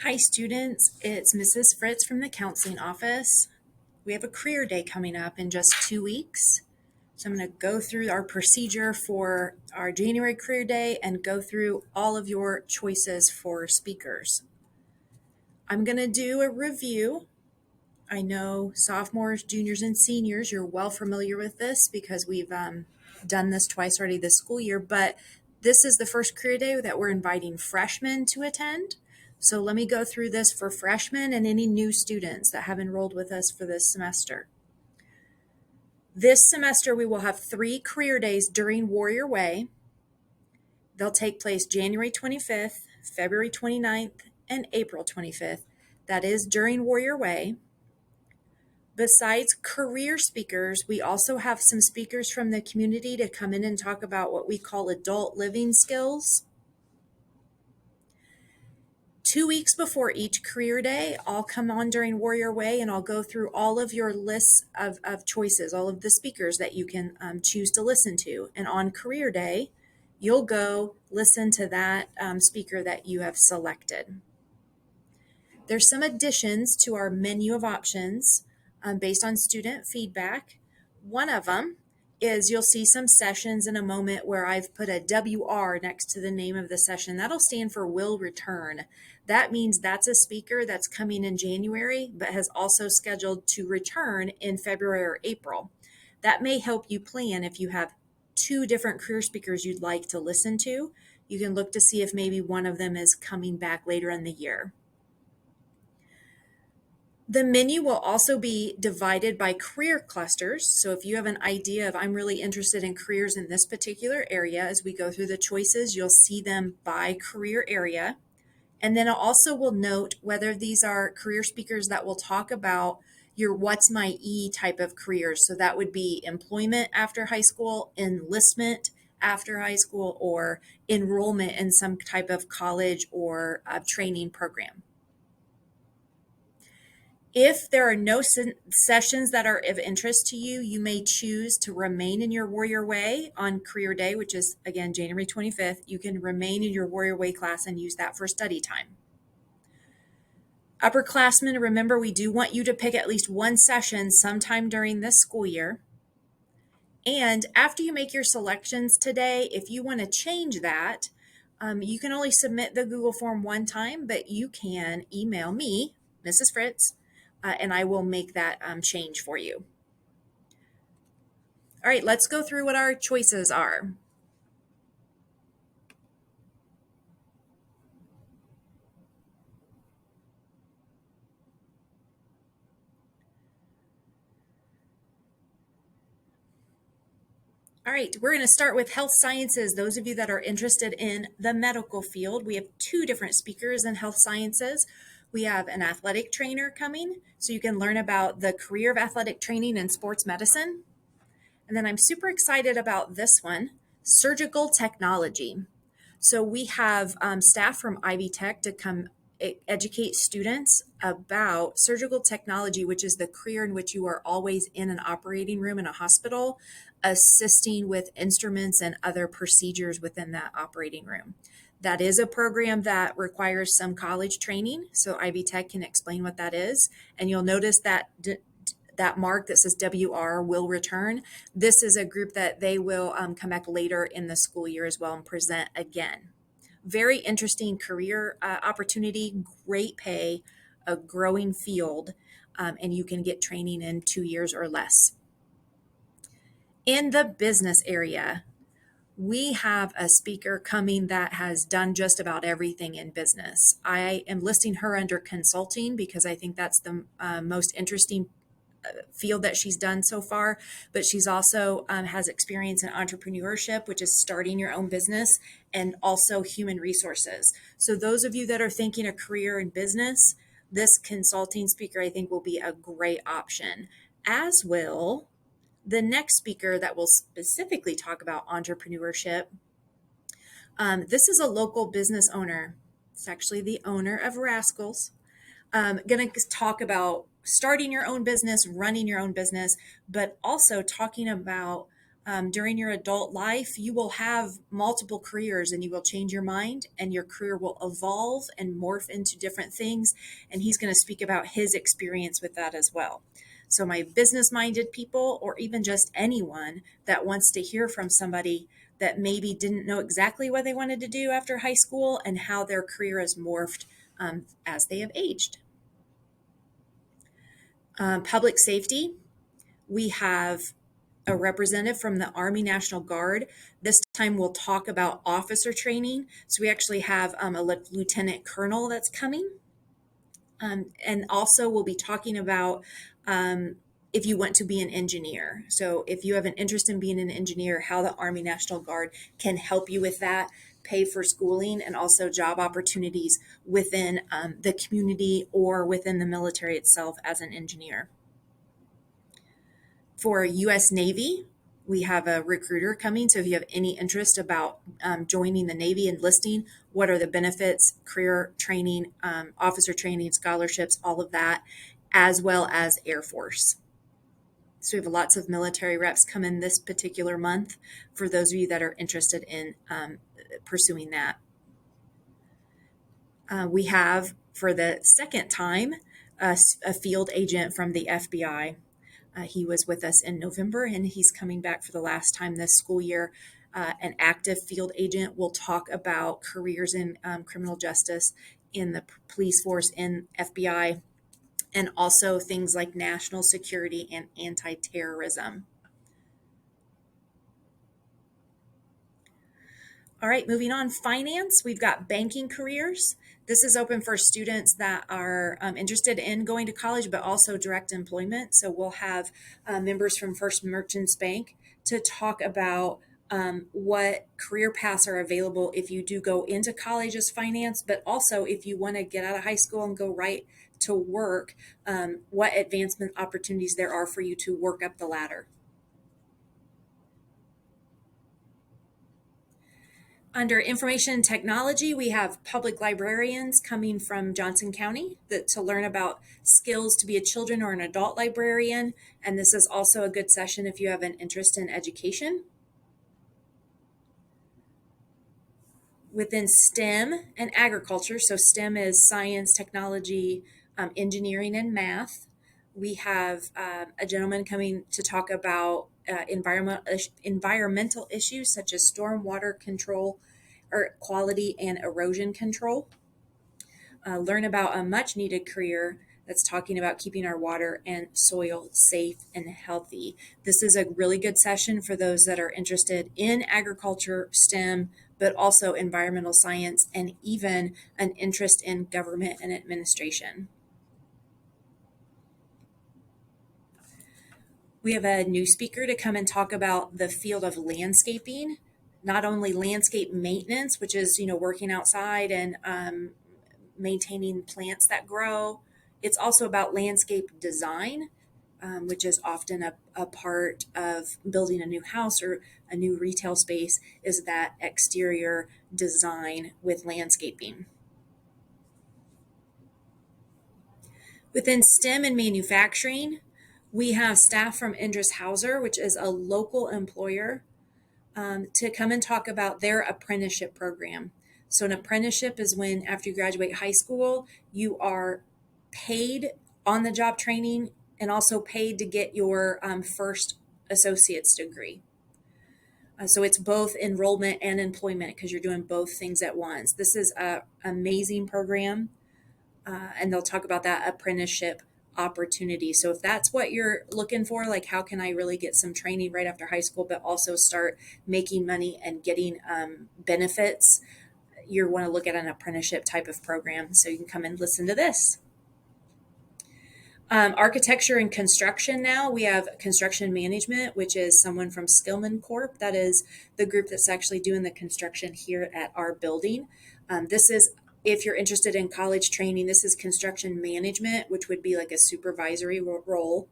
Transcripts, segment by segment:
Hi, students. It's Mrs. Fritz from the counseling office. We have a career day coming up in just 2 weeks. So I'm going to go through our procedure for our January career day and go through all of your choices for speakers. I'm going to do a review. I know sophomores, juniors, and seniors, you're well familiar with this because we've done this twice already this school year, but this is the first career day that we're inviting freshmen to attend. So let me go through this for freshmen and any new students that have enrolled with us for this semester. This semester, we will have 3 career days during Warrior Way. They'll take place January 25th, February 29th, and April 25th. That is during Warrior Way. Besides career speakers, we also have some speakers from the community to come in and talk about what we call adult living skills. 2 weeks before each career day, I'll come on during Warrior Way and I'll go through all of your lists of choices, all of the speakers that you can choose to listen to. And on career day, you'll go listen to that speaker that you have selected. There's some additions to our menu of options based on student feedback. One of them is you'll see some sessions in a moment where I've put a WR next to the name of the session. That'll stand for will return. That means that's a speaker that's coming in January, but has also scheduled to return in February or April. That may help you plan if you have 2 different career speakers you'd like to listen to. You can look to see if maybe one of them is coming back later in the year. The menu will also be divided by career clusters. So if you have an idea of I'm really interested in careers in this particular area, as we go through the choices, you'll see them by career area. And then I also will note whether these are career speakers that will talk about your what's my E type of careers. So that would be employment after high school, enlistment after high school, or enrollment in some type of college or training program. If there are no sessions that are of interest to you, you may choose to remain in your Warrior Way on career day, which is, again, January 25th. You can remain in your Warrior Way class and use that for study time. Upperclassmen, remember, we do want you to pick at least one session sometime during this school year. And after you make your selections today, if you want to change that, you can only submit the Google form one time, but you can email me, Mrs. Fritz, and I will make that change for you. All right, let's go through what our choices are. All right, we're going to start with health sciences. Those of you that are interested in the medical field, we have 2 different speakers in health sciences. We have an athletic trainer coming, so you can learn about the career of athletic training and sports medicine. And then I'm super excited about this one, surgical technology. So we have staff from Ivy Tech to come educate students about surgical technology, which is the career in which you are always in an operating room in a hospital, assisting with instruments and other procedures within that operating room. That is a program that requires some college training, so Ivy Tech can explain what that is. And you'll notice that that mark that says WR will return. This is a group that they will come back later in the school year as well and present again. Very interesting career opportunity, great pay, a growing field, and you can get training in 2 years or less. In the business area, we have a speaker coming that has done just about everything in business. I am listing her under consulting because I think that's the most interesting field that she's done so far, but she's also has experience in entrepreneurship, which is starting your own business, and also human resources. So those of you that are thinking a career in business, this consulting speaker I think will be a great option, as will the next speaker that will specifically talk about entrepreneurship. This is a local business owner. It's actually the owner of Rascals. Going to talk about starting your own business, running your own business, but also talking about During your adult life, you will have multiple careers and you will change your mind and your career will evolve and morph into different things. And he's going to speak about his experience with that as well. So, my business minded people, or even just anyone that wants to hear from somebody that maybe didn't know exactly what they wanted to do after high school and how their career has morphed as they have aged. Public safety, we have a representative from the Army National Guard. This time we'll talk about officer training. So we actually have a lieutenant colonel that's coming. And also we'll be talking about if you want to be an engineer. So if you have an interest in being an engineer, how the Army National Guard can help you with that, pay for schooling, and also job opportunities within the community or within the military itself as an engineer. For U.S. Navy, we have a recruiter coming. So if you have any interest about joining the Navy, enlisting, what are the benefits, career training, officer training, scholarships, all of that, as well as Air Force. So we have lots of military reps come in this particular month for those of you that are interested in pursuing that. We have, for the second time, a field agent from the FBI. He was with us in November and he's coming back for the last time this school year. An active field agent will talk about careers in criminal justice in the police force, in FBI, and also things like national security and anti-terrorism. All right, moving on. Finance, we've got banking careers. This is open for students that are interested in going to college, but also direct employment. So we'll have members from First Merchants Bank to talk about what career paths are available if you do go into college as finance, but also if you want to get out of high school and go right to work, what advancement opportunities there are for you to work up the ladder. Under information technology, we have public librarians coming from Johnson County to learn about skills to be a children or an adult librarian. And this is also a good session if you have an interest in education. Within STEM and agriculture, so STEM is science, technology, engineering, and math, we have a gentleman coming to talk about environmental issues such as stormwater control or quality and erosion control. Learn about a much needed career that's talking about keeping our water and soil safe and healthy. This is a really good session for those that are interested in agriculture, STEM, but also environmental science and even an interest in government and administration. We have a new speaker to come and talk about the field of landscaping, not only landscape maintenance, which is, working outside and maintaining plants that grow. It's also about landscape design, which is often a part of building a new house or a new retail space, is that exterior design with landscaping. Within STEM and manufacturing, we have staff from Indris Hauser, which is a local employer, to come and talk about their apprenticeship program. So an apprenticeship is when, after you graduate high school, you are paid on the job training and also paid to get your first associate's degree. So it's both enrollment and employment because you're doing both things at once. This is an amazing program, and they'll talk about that apprenticeship opportunity. So if that's what you're looking for, like how can I really get some training right after high school, but also start making money and getting benefits, you want to look at an apprenticeship type of program. So you can come and listen to this. Architecture and construction now. We have construction management, which is someone from Skillman Corp. That is the group that's actually doing the construction here at our building. This is, if you're interested in college training, this is construction management, which would be like a supervisory role.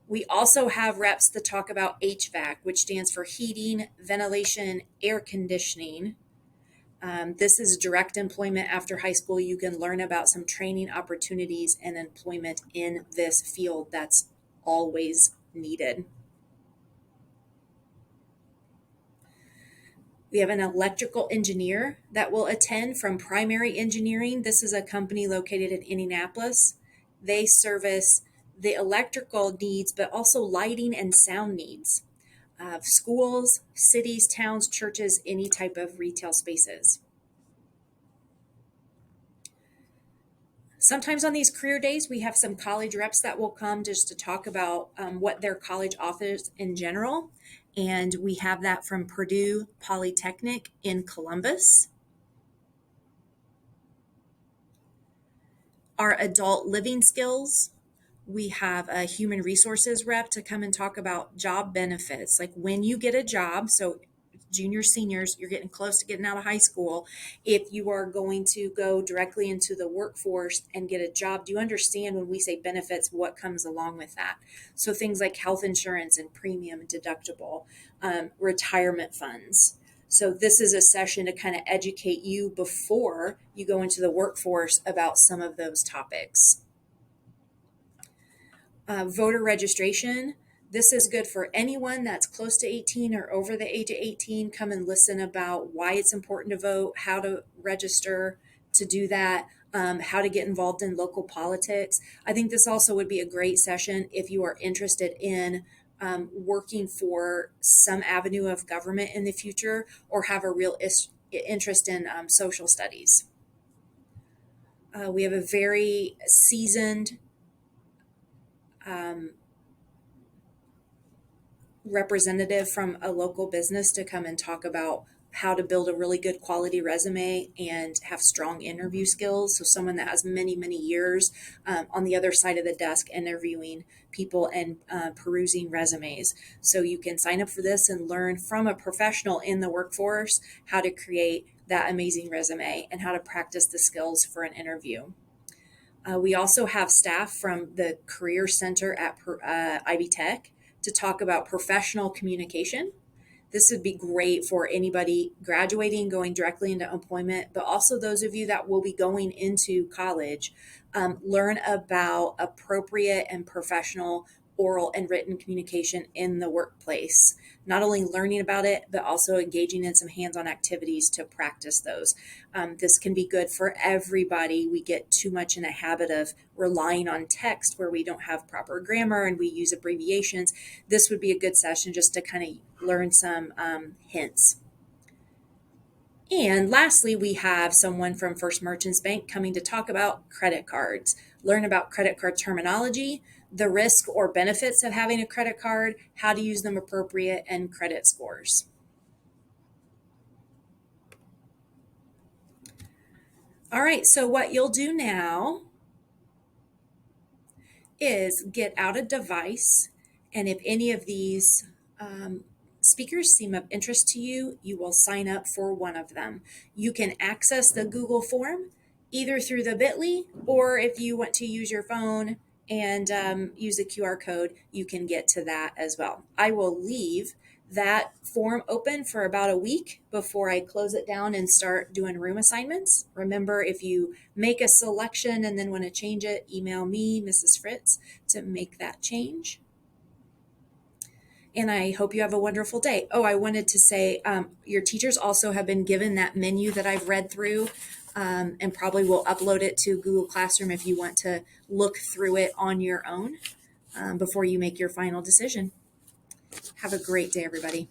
We also have reps that talk about HVAC, which stands for heating, ventilation, air conditioning. This is direct employment after high school. You can learn about some training opportunities and employment in this field that's always needed. We have an electrical engineer that will attend from Primary Engineering. This is a company located in Indianapolis. They service the electrical needs, but also lighting and sound needs of schools, cities, towns, churches, any type of retail spaces. Sometimes on these career days, we have some college reps that will come just to talk about what their college offers in general. And we have that from Purdue Polytechnic in Columbus. Our adult living skills, we have a human resources rep to come and talk about job benefits. Like when you get a job, so juniors, seniors, you're getting close to getting out of high school. If you are going to go directly into the workforce and get a job, do you understand when we say benefits, what comes along with that? So things like health insurance and premium and deductible, retirement funds. So this is a session to kind of educate you before you go into the workforce about some of those topics. Voter registration. This is good for anyone that's close to 18 or over the age of 18. Come and listen about why it's important to vote, how to register to do that, how to get involved in local politics. I think this also would be a great session if you are interested in working for some avenue of government in the future or have a real interest in social studies. We have a very seasoned representative from a local business to come and talk about how to build a really good quality resume and have strong interview skills. So someone that has many, many years on the other side of the desk interviewing people and perusing resumes. So you can sign up for this and learn from a professional in the workforce how to create that amazing resume and how to practice the skills for an interview. We also have staff from the Career Center at Ivy Tech to talk about professional communication. This would be great for anybody graduating, going directly into employment, but also those of you that will be going into college. Learn about appropriate and professional oral and written communication in the workplace. Not only learning about it, but also engaging in some hands-on activities to practice those. This can be good for everybody. We get too much in a habit of relying on text where we don't have proper grammar and we use abbreviations. This would be a good session just to kind of learn some hints. And lastly, we have someone from First Merchants Bank coming to talk about credit cards, learn about credit card terminology, the risk or benefits of having a credit card, how to use them appropriate, and credit scores. All right, so what you'll do now is get out a device, and if any of these speakers seem of interest to you, you will sign up for one of them. You can access the Google form either through the bit.ly, or if you want to use your phone and use a QR code, you can get to that as well. I will leave that form open for about a week before I close it down and start doing room assignments. Remember, if you make a selection and then want to change it, email me, Mrs. Fritz, to make that change. And I hope you have a wonderful day. Oh, I wanted to say your teachers also have been given that menu that I've read through, and probably will upload it to Google Classroom if you want to look through it on your own before you make your final decision. Have a great day, everybody.